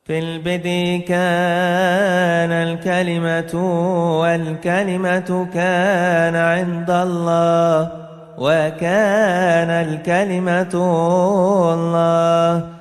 في البدء كان الكلمة والكلمة كان عند الله وكان الكلمة الله.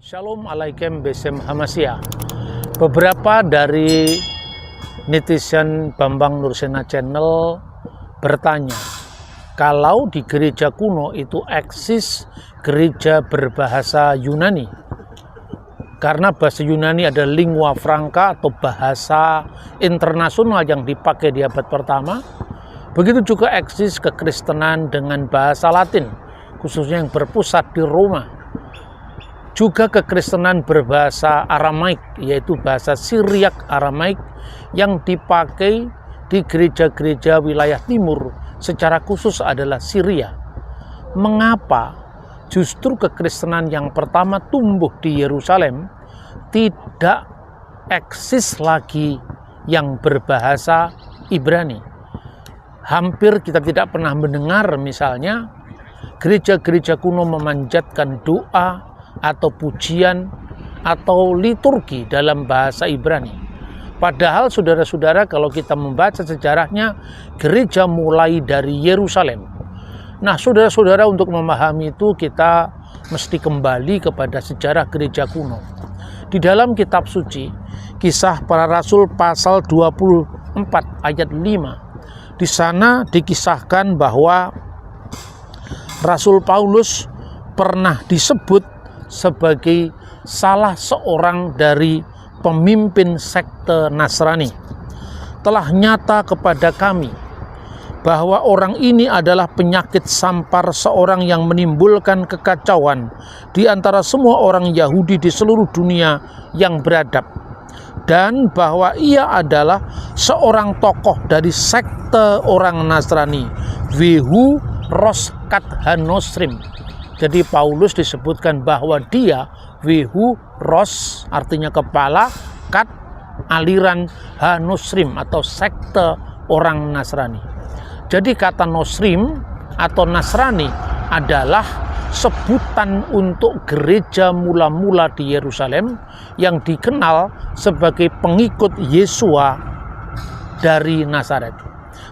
Shalom alaikum Besem Hamasya. Beberapa dari netizen Bambang Nursena Channel bertanya, kalau di gereja kuno itu eksis gereja berbahasa Yunani, karena bahasa Yunani ada lingua franca atau bahasa internasional yang dipakai di abad pertama. Begitu juga eksis kekristenan dengan bahasa Latin, khususnya yang berpusat di Roma. Juga kekristenan berbahasa Aramaik, yaitu bahasa Syriak Aramaik yang dipakai di gereja-gereja wilayah timur, secara khusus adalah Syria. Mengapa justru kekristenan yang pertama tumbuh di Yerusalem tidak eksis lagi yang berbahasa Ibrani? Hampir kita tidak pernah mendengar misalnya gereja-gereja kuno memanjatkan doa atau pujian atau liturgi dalam bahasa Ibrani. Padahal saudara-saudara, kalau kita membaca sejarahnya, gereja mulai dari Yerusalem. Nah, saudara-saudara, untuk memahami itu kita mesti kembali kepada sejarah gereja kuno. Di dalam kitab suci, Kisah Para Rasul pasal 24 ayat 5, di sana dikisahkan bahwa Rasul Paulus pernah disebut sebagai salah seorang dari pemimpin sekte Nasrani. Telah nyata kepada kami bahwa orang ini adalah penyakit sampar seorang yang menimbulkan kekacauan di antara semua orang Yahudi di seluruh dunia yang beradab, dan bahwa ia adalah seorang tokoh dari sekte orang Nasrani, Wehu Roskat Hanosrim. Jadi Paulus disebutkan bahwa dia Wehu Ros, artinya kepala, Kat, aliran Hanusrim atau sekte orang Nasrani. Jadi kata Nosrim atau Nasrani adalah sebutan untuk gereja mula-mula di Yerusalem yang dikenal sebagai pengikut Yesua dari Nazaret.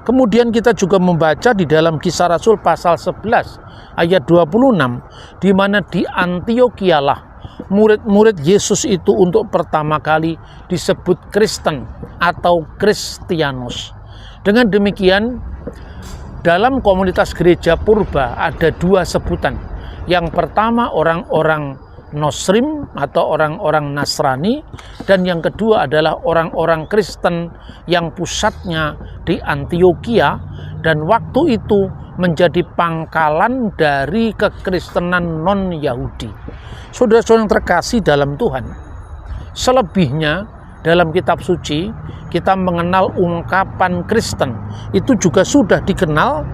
Kemudian kita juga membaca di dalam Kisah Rasul pasal 11 ayat 26, di mana di Antiokhia lah murid-murid Yesus itu untuk pertama kali disebut Kristen atau Kristianos. Dengan demikian, dalam komunitas gereja purba ada dua sebutan. Yang pertama orang-orang Nosrim atau orang-orang Nasrani, dan yang kedua adalah orang-orang Kristen yang pusatnya di Antiokhia dan waktu itu menjadi pangkalan dari kekristenan non-Yahudi. Saudara-saudara yang terkasih dalam Tuhan, selebihnya dalam kitab suci kita mengenal ungkapan Kristen itu juga sudah dikenal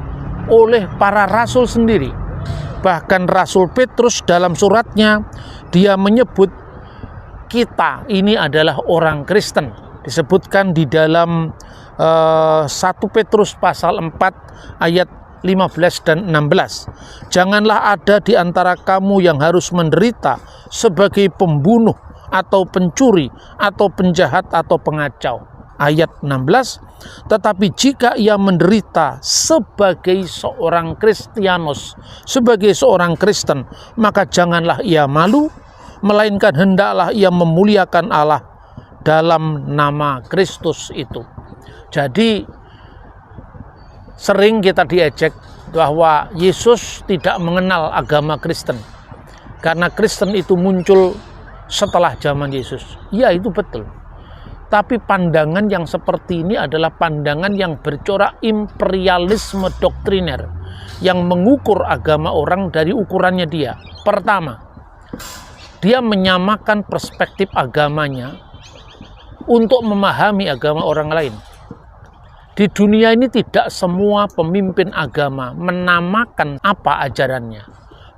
oleh para rasul sendiri. Bahkan Rasul Petrus dalam suratnya dia menyebut kita ini adalah orang Kristen. Disebutkan di dalam 1 Petrus pasal 4 ayat 15 dan 16. Janganlah ada di antara kamu yang harus menderita sebagai pembunuh atau pencuri atau penjahat atau pengacau. Ayat 16, tetapi jika ia menderita sebagai seorang Kristianos, sebagai seorang Kristen, maka janganlah ia malu, melainkan hendaklah ia memuliakan Allah dalam nama Kristus itu. Jadi sering kita diejek bahwa Yesus tidak mengenal agama Kristen karena Kristen itu muncul setelah zaman Yesus. Ya, itu betul. Tapi pandangan yang seperti ini adalah pandangan yang bercorak imperialisme doktriner yang mengukur agama orang dari ukurannya dia. Pertama, dia menyamakan perspektif agamanya untuk memahami agama orang lain. Di dunia ini tidak semua pemimpin agama menamakan apa ajarannya.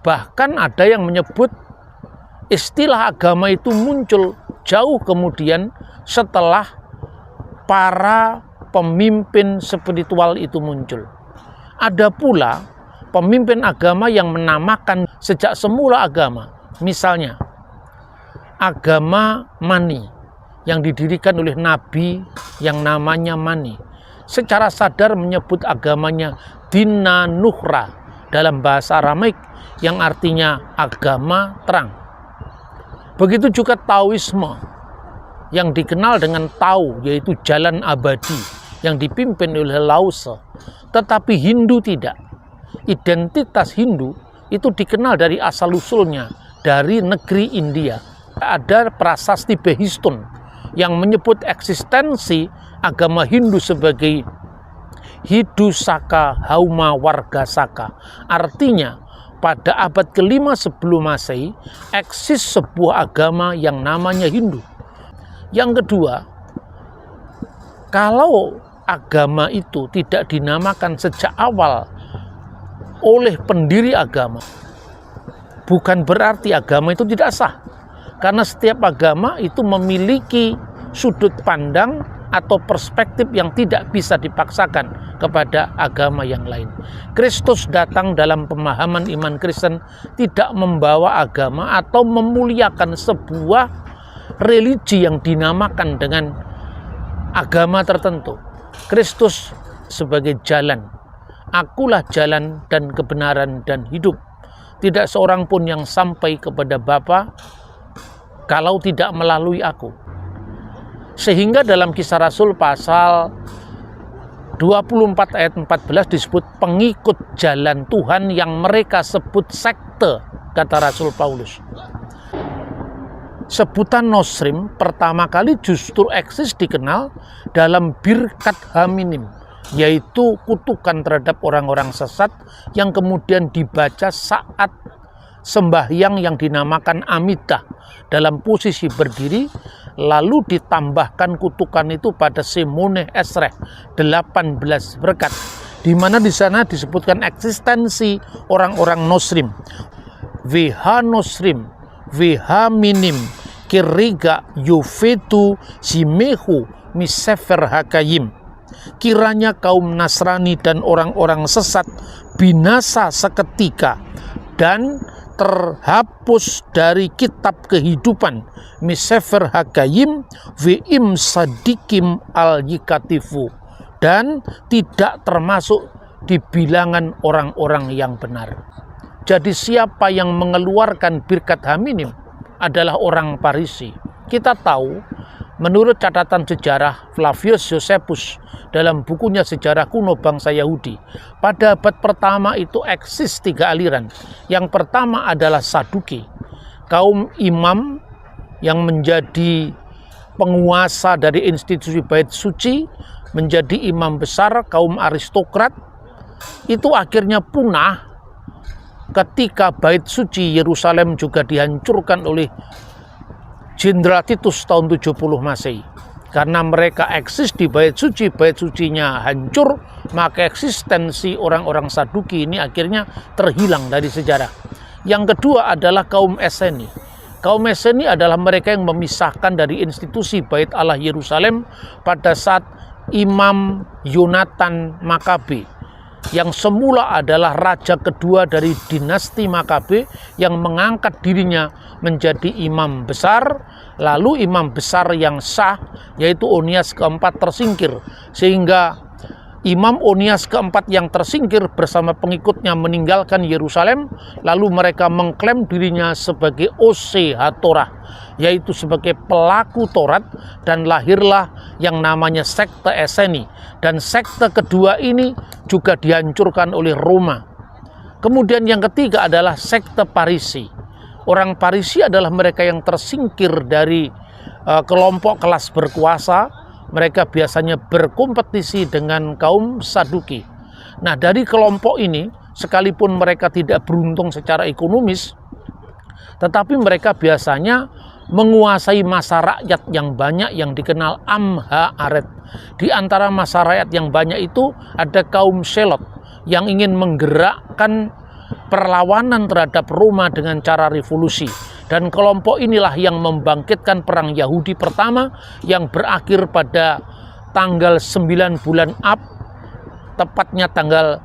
Bahkan ada yang menyebut istilah agama itu muncul jauh kemudian setelah para pemimpin spiritual itu muncul. Ada pula pemimpin agama yang menamakan sejak semula agama. Misalnya, agama Mani yang didirikan oleh nabi yang namanya Mani. Secara sadar menyebut agamanya Dina Nuhra dalam bahasa Aramaik yang artinya agama terang. Begitu juga Taoisme yang dikenal dengan Tao, yaitu jalan abadi yang dipimpin oleh Lao Tse. Tetapi Hindu tidak. Identitas Hindu itu dikenal dari asal-usulnya dari negeri India. Ada prasasti Behistun yang menyebut eksistensi agama Hindu sebagai Hidusaka Hauma Warga Saka. Artinya pada abad ke-5 sebelum Masehi eksis sebuah agama yang namanya Hindu. Yang kedua, kalau agama itu tidak dinamakan sejak awal oleh pendiri agama, bukan berarti agama itu tidak sah. Karena setiap agama itu memiliki sudut pandang atau perspektif yang tidak bisa dipaksakan kepada agama yang lain. Kristus datang dalam pemahaman iman Kristen tidak membawa agama atau memuliakan sebuah religi yang dinamakan dengan agama tertentu. Kristus sebagai jalan. Akulah jalan dan kebenaran dan hidup. Tidak seorang pun yang sampai kepada Bapa kalau tidak melalui aku. Sehingga dalam Kisah Rasul pasal 24 ayat 14 disebut pengikut jalan Tuhan yang mereka sebut sekte, kata Rasul Paulus. Sebutan Nosrim pertama kali justru eksis dikenal dalam Birkat Haminim, yaitu kutukan terhadap orang-orang sesat yang kemudian dibaca saat sembahyang yang dinamakan Amidah dalam posisi berdiri, lalu ditambahkan kutukan itu pada Simone Esreh 18 berkat, di mana di sana disebutkan eksistensi orang-orang Nosrim. WH Nosrim, WH Minim, Kiriga Yufetu Simehu Misefer Hakayim. Kiranya kaum Nasrani dan orang-orang sesat binasa seketika dan terhapus dari kitab kehidupan Misefer Hakayim Ve'im Sadikim Al-Yikatifu, dan tidak termasuk di bilangan orang-orang yang benar. Jadi siapa yang mengeluarkan Birkat Haminim adalah orang Parisi. Kita tahu menurut catatan sejarah Flavius Josephus dalam bukunya Sejarah Kuno Bangsa Yahudi, pada abad pertama itu eksis 3 aliran. Yang pertama adalah Saduki, kaum imam yang menjadi penguasa dari institusi Bait Suci, menjadi imam besar, kaum aristokrat. Itu akhirnya punah ketika Bait Suci Yerusalem juga dihancurkan oleh Jenderal Titus tahun 70 Masehi. Karena mereka eksis di Bait Sucinya hancur, maka eksistensi orang-orang Saduki ini akhirnya terhilang dari sejarah. Yang kedua adalah kaum Eseni. Kaum Eseni adalah mereka yang memisahkan dari institusi Bait Allah Yerusalem pada saat Imam Yonatan Makabe, yang semula adalah raja kedua dari dinasti Makabe, yang mengangkat dirinya menjadi imam besar. Lalu imam besar yang sah, yaitu Onias keempat, tersingkir, sehingga Imam Onias keempat yang tersingkir bersama pengikutnya meninggalkan Yerusalem. Lalu mereka mengklaim dirinya sebagai Ose HaTorah, yaitu sebagai pelaku Taurat, dan lahirlah yang namanya sekte Eseni. Dan sekte kedua ini juga dihancurkan oleh Roma. Kemudian yang ketiga adalah sekte Parisi. Orang Parisi adalah mereka yang tersingkir dari kelompok kelas berkuasa. Mereka biasanya berkompetisi dengan kaum Saduki. Nah, dari kelompok ini, sekalipun mereka tidak beruntung secara ekonomis, tetapi mereka biasanya menguasai massa rakyat yang banyak yang dikenal Amhaaret. Di antara massa rakyat yang banyak itu ada kaum Selot yang ingin menggerakkan perlawanan terhadap Roma dengan cara revolusi. Dan kelompok inilah yang membangkitkan perang Yahudi pertama yang berakhir pada tanggal 9 bulan Ab, tepatnya tanggal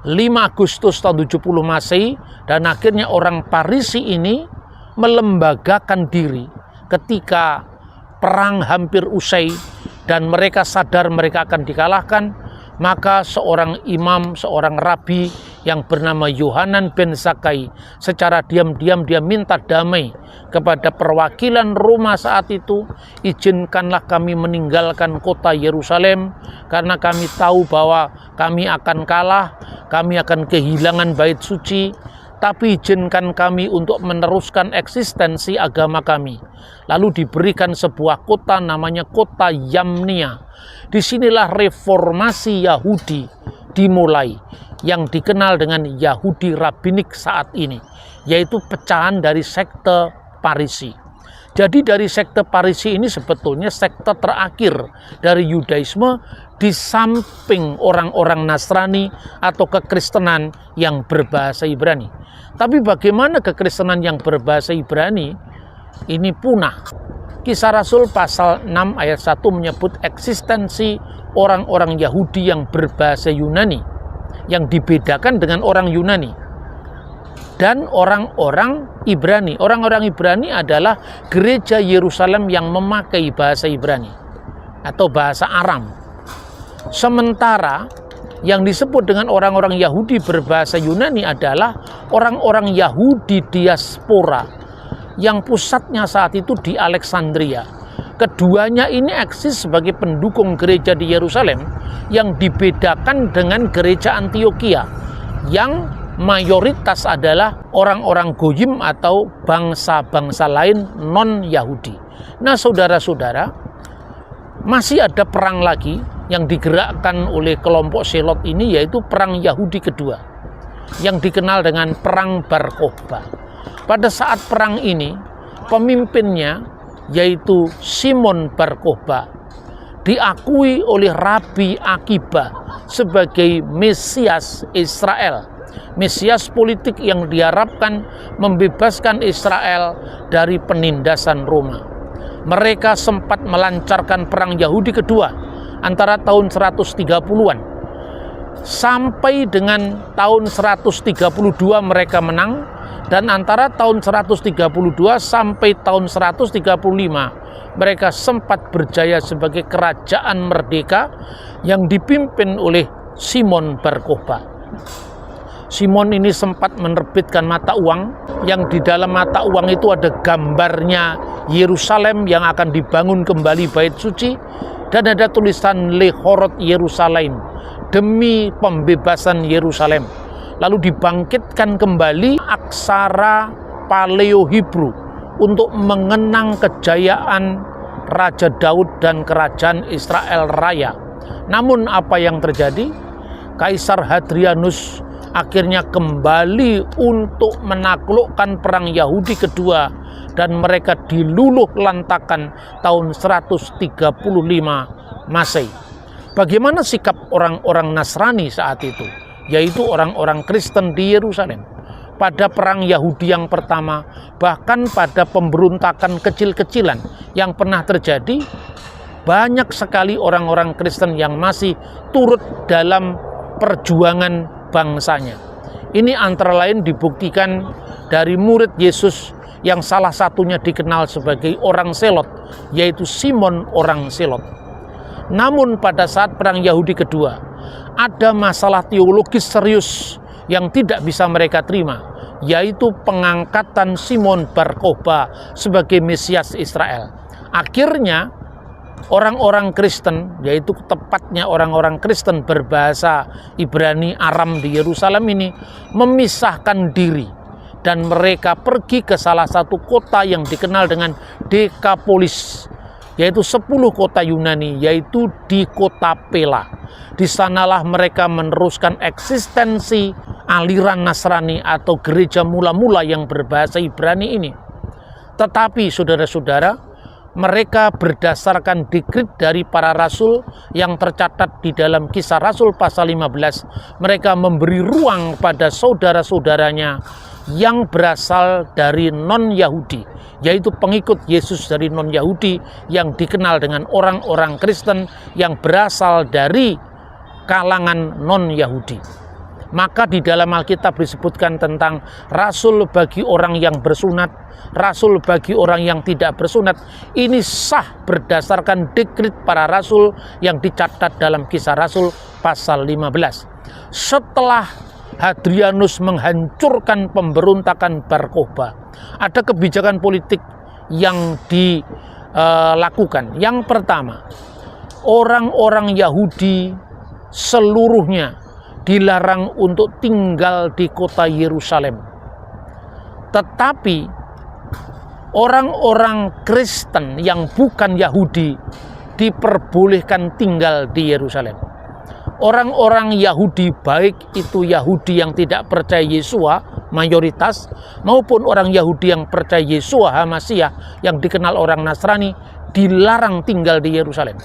5 Agustus tahun 70 Masehi, dan akhirnya orang Parisi ini melembagakan diri ketika perang hampir usai dan mereka sadar mereka akan dikalahkan. Maka seorang imam, seorang rabi yang bernama Yohanan ben Zakkai secara diam-diam dia minta damai kepada perwakilan Roma saat itu. Izinkanlah kami meninggalkan kota Yerusalem karena kami tahu bahwa kami akan kalah, kami akan kehilangan bait suci, tapi izinkan kami untuk meneruskan eksistensi agama kami. Lalu diberikan sebuah kota namanya kota Yamnia. Disinilah reformasi Yahudi dimulai, yang dikenal dengan Yahudi Rabbinik saat ini, yaitu pecahan dari sekte Parisi. Jadi dari sekte Parisi ini sebetulnya sekte terakhir dari Yudaisme di samping orang-orang Nasrani atau kekristenan yang berbahasa Ibrani. Tapi bagaimana kekristenan yang berbahasa Ibrani ini punah? Kisah Rasul pasal 6 ayat 1 menyebut eksistensi orang-orang Yahudi yang berbahasa Yunani, yang dibedakan dengan orang Yunani dan orang-orang Ibrani. Orang-orang Ibrani adalah gereja Yerusalem yang memakai bahasa Ibrani atau bahasa Aram. Sementara yang disebut dengan orang-orang Yahudi berbahasa Yunani adalah orang-orang Yahudi diaspora yang pusatnya saat itu di Alexandria. Keduanya ini eksis sebagai pendukung gereja di Yerusalem yang dibedakan dengan gereja Antioquia yang mayoritas adalah orang-orang Goyim atau bangsa-bangsa lain non-Yahudi. Nah saudara-saudara, masih ada perang lagi yang digerakkan oleh kelompok Selot ini, yaitu perang Yahudi kedua yang dikenal dengan perang Bar Kokhba. Pada saat perang ini, pemimpinnya yaitu Simon Bar Kokhba diakui oleh Rabi Akiba sebagai Mesias Israel, Mesias politik yang diharapkan membebaskan Israel dari penindasan Roma. Mereka sempat melancarkan perang Yahudi kedua antara tahun 130-an sampai dengan tahun 132 mereka menang. Dan antara tahun 132 sampai tahun 135 mereka sempat berjaya sebagai kerajaan merdeka yang dipimpin oleh Simon Bar Kokhba. Simon ini sempat menerbitkan mata uang yang di dalam mata uang itu ada gambarnya Yerusalem yang akan dibangun kembali bait suci, dan ada tulisan Lehorot Yerusalem, demi pembebasan Yerusalem. Lalu dibangkitkan kembali aksara Paleo Hebrew untuk mengenang kejayaan Raja Daud dan kerajaan Israel Raya. Namun apa yang terjadi? Kaisar Hadrianus akhirnya kembali untuk menaklukkan perang Yahudi kedua dan mereka diluluh lantakan tahun 135 Masehi. Bagaimana sikap orang-orang Nasrani saat itu, yaitu orang-orang Kristen di Yerusalem pada perang Yahudi yang pertama, bahkan pada pemberontakan kecil-kecilan yang pernah terjadi? Banyak sekali orang-orang Kristen yang masih turut dalam perjuangan bangsanya. Ini antara lain dibuktikan dari murid Yesus yang salah satunya dikenal sebagai orang Selot, yaitu Simon orang Selot. Namun pada saat perang Yahudi kedua, ada masalah teologis serius yang tidak bisa mereka terima, yaitu pengangkatan Simon Bar Kokhba sebagai Mesias Israel. Akhirnya orang-orang Kristen, yaitu tepatnya orang-orang Kristen berbahasa Ibrani Aram di Yerusalem ini, memisahkan diri dan mereka pergi ke salah satu kota yang dikenal dengan Dekapolis, yaitu 10 kota Yunani, yaitu di kota Pela. Di sanalah mereka meneruskan eksistensi aliran Nasrani atau gereja mula-mula yang berbahasa Ibrani ini. Tetapi saudara-saudara, mereka berdasarkan dekrit dari para rasul yang tercatat di dalam Kisah Rasul pasal 15. Mereka memberi ruang pada saudara-saudaranya yang berasal dari non-Yahudi, yaitu pengikut Yesus dari non-Yahudi yang dikenal dengan orang-orang Kristen yang berasal dari kalangan non-Yahudi. Maka di dalam Alkitab disebutkan tentang rasul bagi orang yang bersunat, rasul bagi orang yang tidak bersunat. Ini sah berdasarkan dekrit para rasul yang dicatat dalam Kisah Rasul pasal 15. Setelah Hadrianus menghancurkan pemberontakan Bar Kokhba, ada kebijakan politik yang dilakukan. Yang pertama, orang-orang Yahudi seluruhnya dilarang untuk tinggal di kota Yerusalem. Tetapi orang-orang Kristen yang bukan Yahudi diperbolehkan tinggal di Yerusalem. Orang-orang Yahudi, baik itu Yahudi yang tidak percaya Yesua mayoritas, maupun orang Yahudi yang percaya Yesua HaMasyiah yang dikenal orang Nasrani, dilarang tinggal di Yerusalem.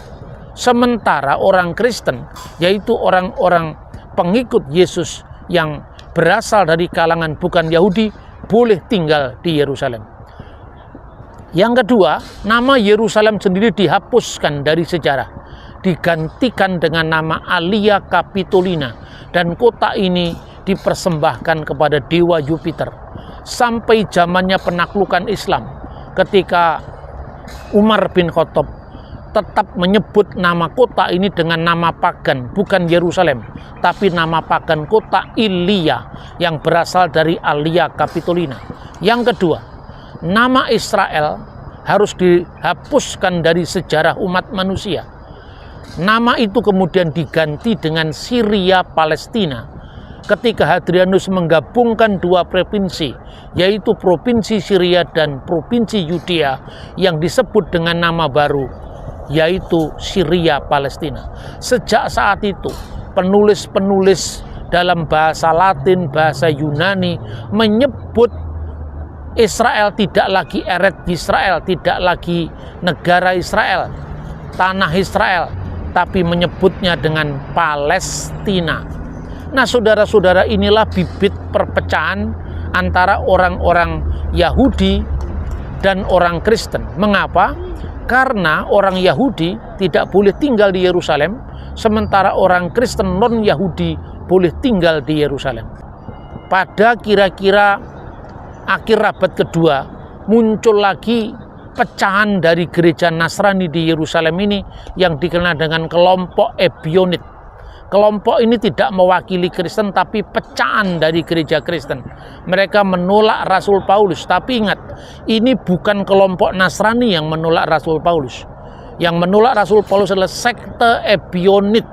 Sementara orang Kristen, yaitu orang-orang pengikut Yesus yang berasal dari kalangan bukan Yahudi, boleh tinggal di Yerusalem. Yang kedua, nama Yerusalem sendiri dihapuskan dari sejarah, digantikan dengan nama Aelia Capitolina, dan kota ini dipersembahkan kepada dewa Jupiter. Sampai zamannya penaklukan Islam, ketika Umar bin Khattab tetap menyebut nama kota ini dengan nama pagan, bukan Yerusalem, tapi nama pagan kota Ilia yang berasal dari Aelia Capitolina. Yang kedua, nama Israel harus dihapuskan dari sejarah umat manusia. Nama itu kemudian diganti dengan Syria Palestina ketika Hadrianus menggabungkan dua provinsi, yaitu provinsi Syria dan provinsi Yudea yang disebut dengan nama baru, yaitu Syria Palestina. Sejak saat itu, penulis-penulis dalam bahasa Latin, bahasa Yunani menyebut Israel tidak lagi Eretz Israel, tidak lagi negara Israel, tanah Israel, tapi menyebutnya dengan Palestina. Nah, saudara-saudara, inilah bibit perpecahan antara orang-orang Yahudi dan orang Kristen. Mengapa? Karena orang Yahudi tidak boleh tinggal di Yerusalem, sementara orang Kristen non-Yahudi boleh tinggal di Yerusalem. Pada kira-kira akhir abad kedua, muncul lagi pecahan dari gereja Nasrani di Yerusalem ini yang dikenal dengan kelompok Ebionit. Kelompok ini tidak mewakili Kristen, tapi pecahan dari gereja Kristen. Mereka menolak Rasul Paulus. Tapi ingat, ini bukan kelompok Nasrani yang menolak Rasul Paulus. Yang menolak Rasul Paulus adalah sekte Ebionit,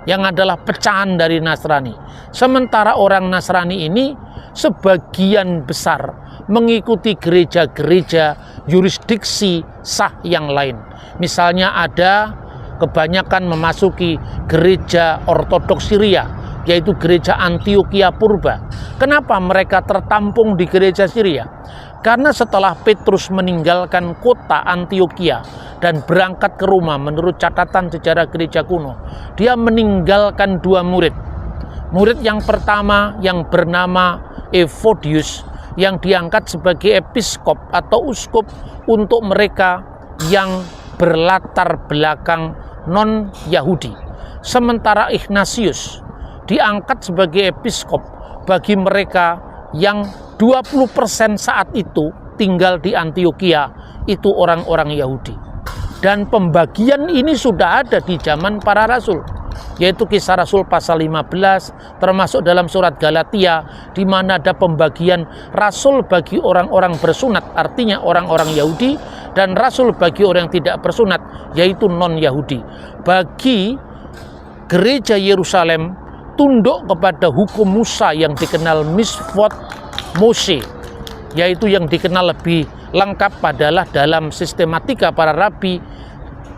yang adalah pecahan dari Nasrani. Sementara orang Nasrani ini sebagian besar mengikuti gereja-gereja yurisdiksi sah yang lain. Misalnya ada kebanyakan memasuki gereja Ortodoks Syria, yaitu gereja Antioquia Purba. Kenapa mereka tertampung di gereja Syria? Karena setelah Petrus meninggalkan kota Antioquia dan berangkat ke Roma, menurut catatan sejarah gereja kuno, dia meninggalkan dua murid. Murid yang pertama yang bernama Evodius, yang diangkat sebagai episkop atau uskup untuk mereka yang berlatar belakang non-Yahudi. Sementara Ignatius diangkat sebagai episkop bagi mereka yang 20% saat itu tinggal di Antioquia, itu orang-orang Yahudi. Dan pembagian ini sudah ada di zaman para rasul, yaitu Kisah Rasul pasal 15, termasuk dalam surat Galatia, di mana ada pembagian rasul bagi orang-orang bersunat, artinya orang-orang Yahudi, dan rasul bagi orang yang tidak bersunat, yaitu non-Yahudi. Bagi gereja Yerusalem tunduk kepada hukum Musa yang dikenal Misvot Moshe, yaitu yang dikenal lebih lengkap adalah dalam sistematika para rabi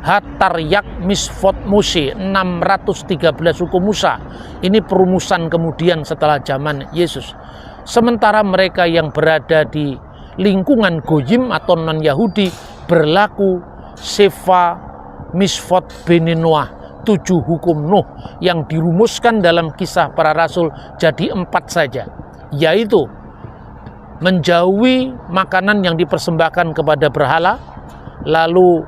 Hataryak Misfot Mose, 613 hukum Musa. Ini perumusan kemudian setelah zaman Yesus. Sementara mereka yang berada di lingkungan Goyim atau non-Yahudi berlaku Sefa Misfot Bene Noah, 7 hukum Nuh yang dirumuskan dalam Kisah Para Rasul jadi 4 saja, yaitu menjauhi makanan yang dipersembahkan kepada berhala, lalu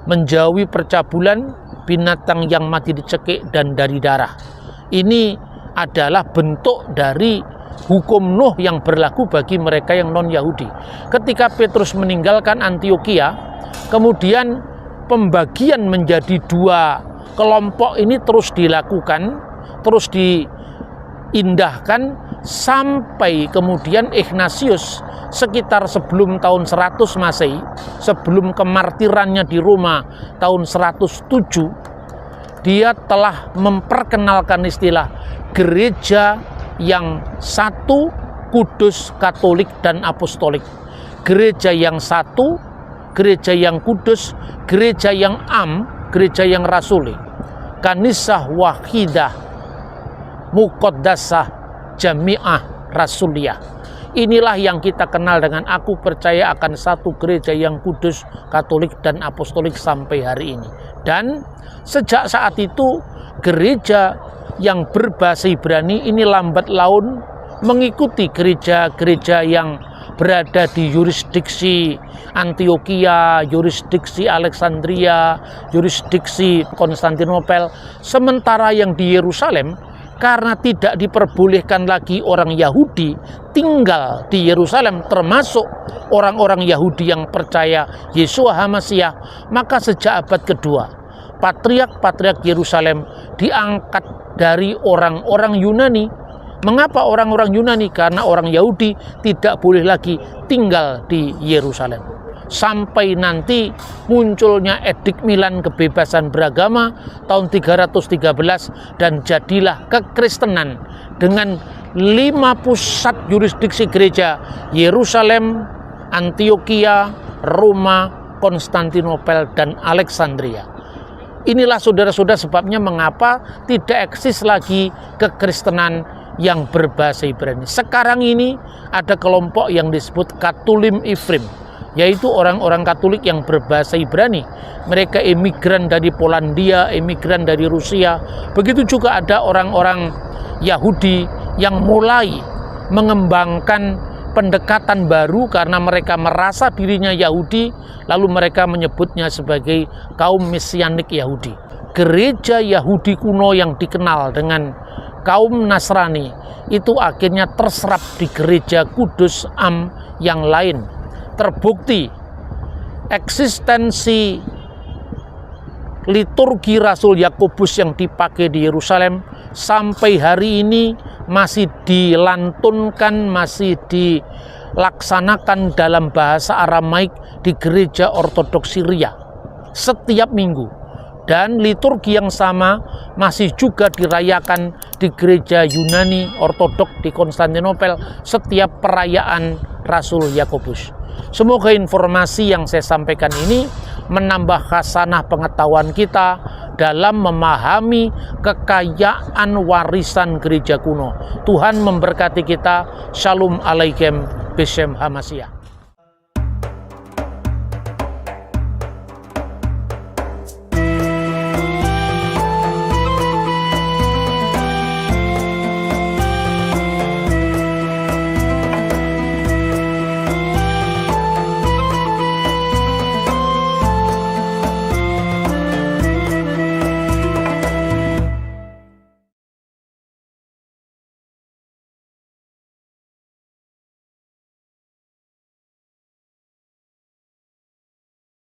menjauhi percabulan, binatang yang mati dicekik, dan dari darah. Ini adalah bentuk dari hukum Nuh yang berlaku bagi mereka yang non-Yahudi. Ketika Petrus meninggalkan Antiokhia, kemudian pembagian menjadi 2 kelompok ini terus dilakukan, terus diindahkan, sampai kemudian Ignatius sekitar sebelum tahun 100 Masehi, sebelum kemartirannya di Roma tahun 107, dia telah memperkenalkan istilah gereja yang satu, kudus, katolik, dan apostolik. Gereja yang satu, gereja yang kudus, gereja yang gereja yang rasuli. Kanisah wahidah muqaddasah jami'ah rasuliyah. Inilah yang kita kenal dengan aku percaya akan satu gereja yang kudus, katolik, dan apostolik sampai hari ini. Dan sejak saat itu gereja yang berbahasa Ibrani ini lambat laun mengikuti gereja-gereja yang berada di yurisdiksi Antiokhia, yurisdiksi Alexandria, yurisdiksi Konstantinopel. Sementara yang di Yerusalem, karena tidak diperbolehkan lagi orang Yahudi tinggal di Yerusalem, termasuk orang-orang Yahudi yang percaya Yeshua HaMasiah, maka sejak abad kedua, patriark-patriark Yerusalem diangkat dari orang-orang Yunani. Mengapa orang-orang Yunani? Karena orang Yahudi tidak boleh lagi tinggal di Yerusalem. Sampai nanti munculnya Edik Milan kebebasan beragama tahun 313, dan jadilah kekristenan dengan 5 pusat yurisdiksi gereja: Yerusalem, Antiokhia, Roma, Konstantinopel, dan Alexandria. Inilah saudara-saudara sebabnya mengapa tidak eksis lagi kekristenan yang berbahasa Ibrani. Sekarang ini ada kelompok yang disebut Katulim Ifrim, yaitu orang-orang Katolik yang berbahasa Ibrani. Mereka emigran dari Polandia, emigran dari Rusia. Begitu juga ada orang-orang Yahudi yang mulai mengembangkan pendekatan baru karena mereka merasa dirinya Yahudi, lalu mereka menyebutnya sebagai kaum Mesianik Yahudi. Gereja Yahudi kuno yang dikenal dengan kaum Nasrani itu akhirnya terserap di gereja kudus yang lain. Terbukti eksistensi liturgi Rasul Yakobus yang dipakai di Yerusalem sampai hari ini masih dilantunkan, masih dilaksanakan dalam bahasa Aramaik di gereja Ortodoks Syria setiap minggu. Dan liturgi yang sama masih juga dirayakan di gereja Yunani Ortodok di Konstantinopel setiap perayaan Rasul Yakobus. Semoga informasi yang saya sampaikan ini menambah khasanah pengetahuan kita dalam memahami kekayaan warisan gereja kuno. Tuhan memberkati kita. Shalom alaikum Beshem Hamasiah.